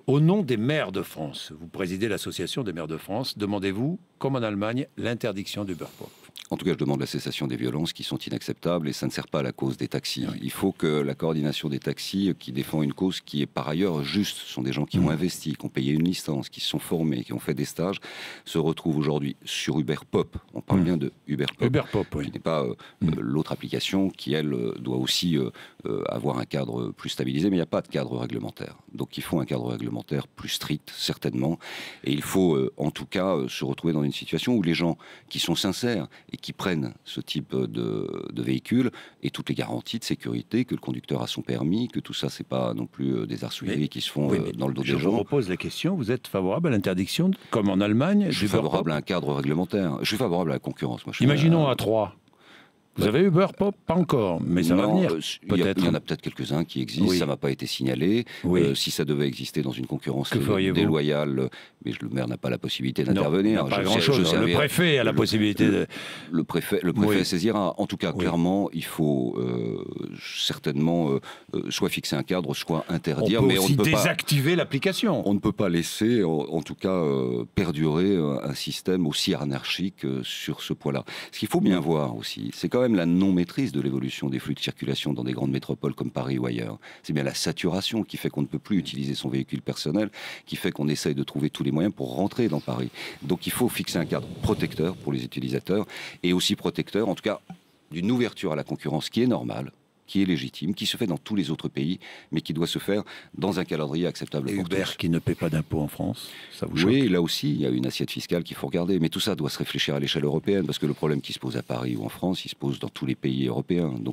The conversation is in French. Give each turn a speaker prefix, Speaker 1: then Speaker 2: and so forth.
Speaker 1: Au nom des maires de France, vous présidez l'association des maires de France, demandez-vous, comme en Allemagne, l'interdiction du beurre pop?
Speaker 2: En tout cas, je demande la cessation des violences qui sont inacceptables et ça ne sert pas à la cause des taxis.
Speaker 1: Oui.
Speaker 2: Il faut que la coordination des taxis qui défend une cause qui est par ailleurs juste, ce sont des gens qui ont investi, qui ont payé une licence, qui se sont formés, qui ont fait des stages, se retrouvent aujourd'hui sur Uber Pop. On parle bien de Uber Pop.
Speaker 1: Uber Pop, oui.
Speaker 2: Qui n'est pas l'autre application qui, elle, doit aussi avoir un cadre plus stabilisé, mais il n'y a pas de cadre réglementaire. Donc il faut un cadre réglementaire plus strict, certainement. Et il faut, en tout cas, se retrouver dans une situation où les gens qui sont sincères et qui prennent ce type de véhicule et toutes les garanties de sécurité, que le conducteur a son permis, que tout ça, c'est pas non plus des arsouilleries qui se font dans le dos des gens.
Speaker 1: Je vous repose la question, vous êtes favorable à l'interdiction, comme en Allemagne?
Speaker 2: Je suis favorable à un cadre réglementaire. Je suis favorable à la concurrence. Moi,
Speaker 1: imaginons à 3. Vous avez Uber Pop? Pas encore, mais ça va venir. Peut-être.
Speaker 2: Il y en a peut-être quelques-uns qui existent, ça n'a pas été signalé. Si ça devait exister dans une concurrence déloyale, mais le maire n'a pas la possibilité d'intervenir.
Speaker 1: Pas grand-chose. Le préfet a la possibilité de...
Speaker 2: Le préfet saisira. En tout cas, clairement, il faut certainement soit fixer un cadre, soit interdire.
Speaker 1: On peut aussi désactiver l'application.
Speaker 2: On ne peut pas laisser, en tout cas, perdurer un système aussi anarchique sur ce point-là. Ce qu'il faut bien voir aussi, c'est quand même la non-maîtrise de l'évolution des flux de circulation dans des grandes métropoles comme Paris ou ailleurs. C'est bien la saturation qui fait qu'on ne peut plus utiliser son véhicule personnel, qui fait qu'on essaye de trouver tous les moyens pour rentrer dans Paris. Donc il faut fixer un cadre protecteur pour les utilisateurs et aussi protecteur, en tout cas, d'une ouverture à la concurrence qui est normale, qui est légitime, qui se fait dans tous les autres pays, mais qui doit se faire dans un calendrier acceptable pour tous.
Speaker 1: Uber qui ne paie pas d'impôts en France, ça vous choque?
Speaker 2: Oui, là aussi, il y a une assiette fiscale qu'il faut regarder, mais tout ça doit se réfléchir à l'échelle européenne, parce que le problème qui se pose à Paris ou en France, il se pose dans tous les pays européens. Donc